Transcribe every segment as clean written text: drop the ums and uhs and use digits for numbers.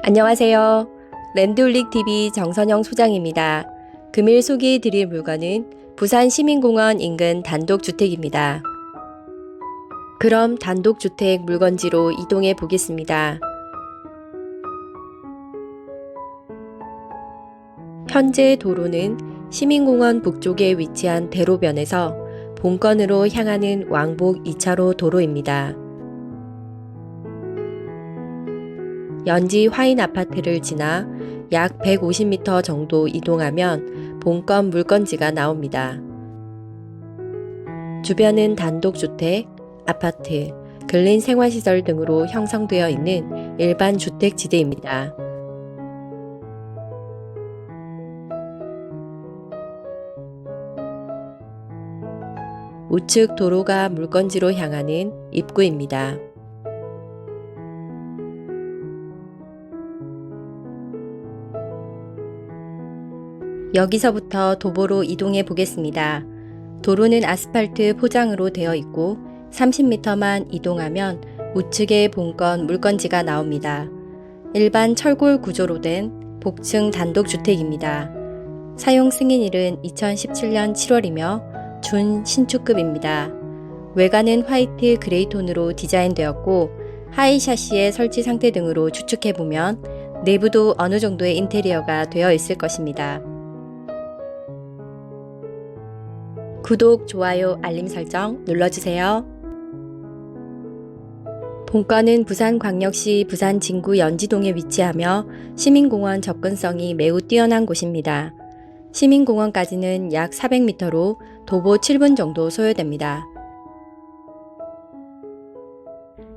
안녕하세요. 랜드홀릭TV 정선영 소장입니다. 금일 소개해드릴 물건은 부산 시민공원 인근 단독주택입니다. 그럼 단독주택 물건지로 이동해 보겠습니다. 현재 도로는 시민공원 북쪽에 위치한 대로변에서 본건으로 향하는 왕복 2차로 도로입니다. 연지 화인 아파트를 지나 약 150m 정도 이동하면 본건 물건지가 나옵니다. 주변은 단독주택, 아파트, 근린 생활시설 등으로 형성되어 있는 일반 주택지대입니다. 우측 도로가 물건지로 향하는 입구입니다. 여기서부터 도보로 이동해 보겠습니다. 도로는 아스팔트 포장으로 되어 있고 30m만 이동하면 우측에 본건 물건지가 나옵니다. 일반 철골 구조로 된 복층 단독주택입니다. 사용 승인일은 2017년 7월이며 준 신축급입니다. 외관은 화이트 그레이 톤으로 디자인되었고 하이 샤시의 설치 상태 등으로 추측해보면 내부도 어느 정도의 인테리어가 되어 있을 것입니다. 구독, 좋아요, 알림 설정 눌러주세요. 본건은 부산광역시 부산 진구 연지동에 위치하며 시민공원 접근성이 매우 뛰어난 곳입니다. 시민공원까지는 약 400m로 도보 7분 정도 소요됩니다.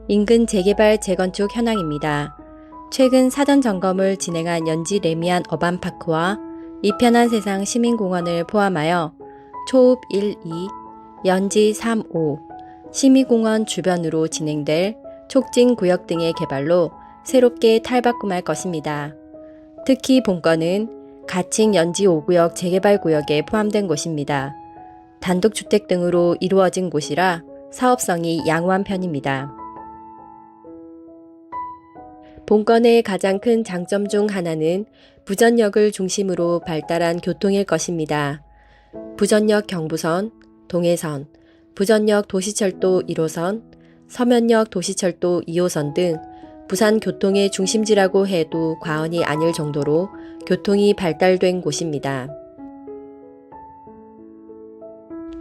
인근 재개발 재건축 현황입니다. 최근 사전 점검을 진행한 연지 레미안 어반파크와 이편한 세상 시민공원을 포함하여 초읍 1, 2, 연지 3, 5, 시민공원 주변으로 진행될 촉진구역 등의 개발로 새롭게 탈바꿈할 것입니다. 특히 본건은 가칭 연지 5구역 재개발구역에 포함된 곳입니다. 단독주택 등으로 이루어진 곳이라 사업성이 양호한 편입니다. 본건의 가장 큰 장점 중 하나는 부전역을 중심으로 발달한 교통일 것입니다. 부전역 경부선, 동해선, 부전역 도시철도 1호선, 서면역 도시철도 2호선 등 부산 교통의 중심지라고 해도 과언이 아닐 정도로 교통이 발달된 곳입니다.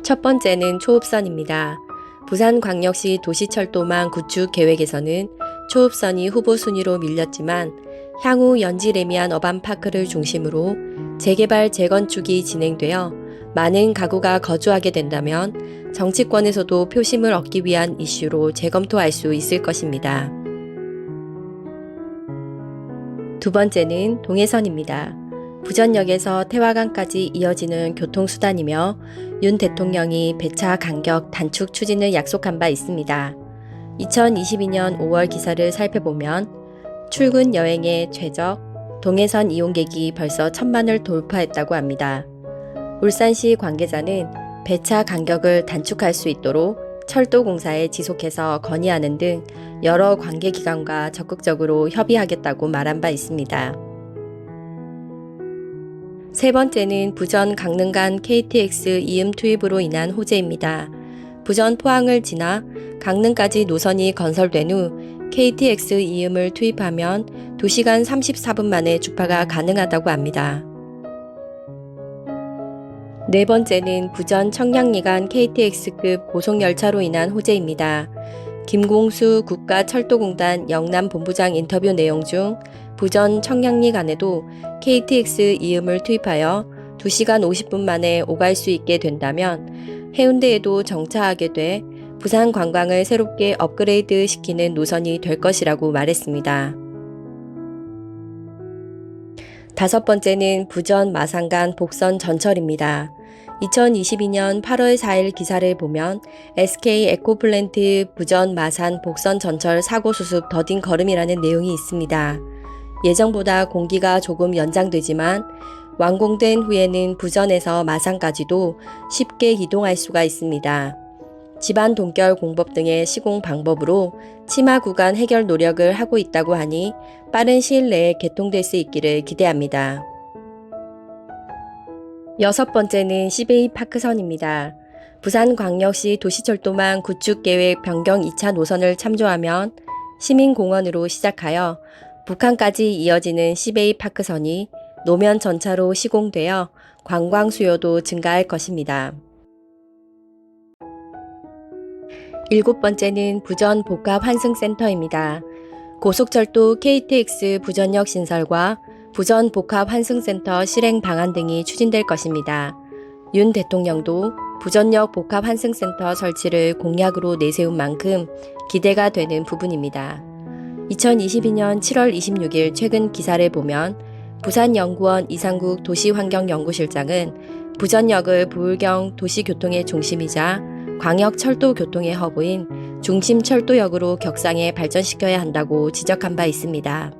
첫 번째는 초읍선입니다. 부산광역시 도시철도망 구축 계획에서는 초읍선이 후보 순위로 밀렸지만 향후 연지 레미안 어반파크를 중심으로 재개발 재건축이 진행되어 많은 가구가 거주하게 된다면 정치권에서도 표심을 얻기 위한 이슈로 재검토할 수 있을 것입니다. 두 번째는 동해선입니다. 부전역에서 태화강까지 이어지는 교통수단이며 윤 대통령이 배차 간격 단축 추진을 약속한 바 있습니다. 2022년 5월 기사를 살펴보면 출근 여행의 최적 동해선 이용객이 벌써 1000만을 돌파했다고 합니다. 울산시 관계자는 배차 간격을 단축할 수 있도록 철도공사에 지속해서 건의하는 등 여러 관계기관과 적극적으로 협의하겠다고 말한 바 있습니다. 세 번째는 부전 강릉 간 KTX 이음 투입으로 인한 호재입니다. 부전 포항을 지나 강릉까지 노선이 건설된 후 KTX 이음을 투입하면 2시간 34분 만에 주파가 가능하다고 합니다. 네 번째는 부전 청량리 간 KTX급 고속열차로 인한 호재입니다. 김공수 국가철도공단 영남본부장 인터뷰 내용 중 부전 청량리 간에도 KTX 이음을 투입하여 2시간 50분 만에 오갈 수 있게 된다면 해운대에도 정차하게 돼 부산 관광을 새롭게 업그레이드 시키는 노선이 될 것이라고 말했습니다. 다섯 번째는 부전 마산 간 복선 전철입니다. 2022년 8월 4일 기사를 보면 SK 에코플랜트 부전 마산 복선 전철 사고 수습 더딘 걸음이라는 내용이 있습니다. 예정보다 공기가 조금 연장되지만 완공된 후에는 부전에서 마산까지도 쉽게 이동할 수가 있습니다. 집안 동결 공법 등의 시공 방법으로 치마 구간 해결 노력을 하고 있다고 하니 빠른 시일 내에 개통될 수 있기를 기대합니다. 여섯 번째는 시베이 파크선입니다. 부산광역시 도시철도망 구축계획 변경 2차 노선을 참조하면 시민공원으로 시작하여 북한까지 이어지는 시베이 파크선이 노면 전차로 시공되어 관광 수요도 증가할 것입니다. 일곱 번째는 부전 복합 환승센터입니다. 고속철도 KTX 부전역 신설과 부전 복합 환승센터 실행 방안 등이 추진될 것입니다. 윤 대통령도 부전역 복합 환승센터 설치를 공약으로 내세운 만큼 기대가 되는 부분입니다. 2022년 7월 26일 최근 기사를 보면 부산연구원 이상국 도시환경연구실장은 부전역을 부울경 도시교통의 중심이자 광역철도교통의 허브인 중심철도역으로 격상해 발전시켜야 한다고 지적한 바 있습니다.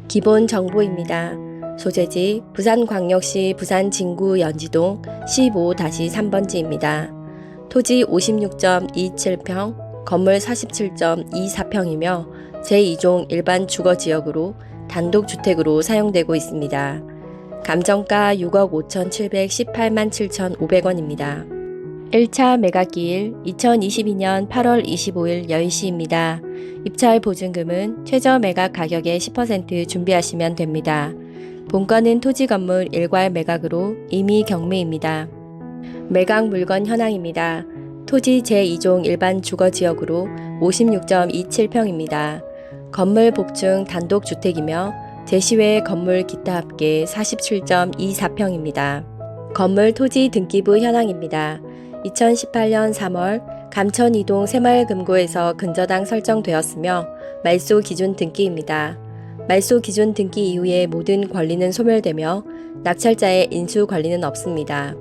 기본 정보입니다. 소재지 부산광역시 부산진구 연지동 15-3번지입니다. 토지 56.27평, 건물 47.24평이며 제2종 일반 주거지역으로 단독주택으로 사용되고 있습니다. 감정가 6억 5,718만 7,500원입니다. 1차 매각기일 2022년 8월 25일 10시입니다. 입찰 보증금은 최저 매각 가격의 10% 준비하시면 됩니다. 본건은 토지 건물 일괄 매각으로 임의 경매입니다. 매각 물건 현황입니다. 토지 제2종 일반 주거지역으로 56.27평입니다. 건물 복층 단독주택이며 제시외 건물 기타 합계 47.24평입니다. 건물 토지 등기부 현황입니다. 2018년 3월 감천 2동 새마을금고에서 근저당 설정되었으며 말소 기준 등기입니다. 말소 기준 등기 이후에 모든 권리는 소멸되며 낙찰자의 인수 권리는 없습니다.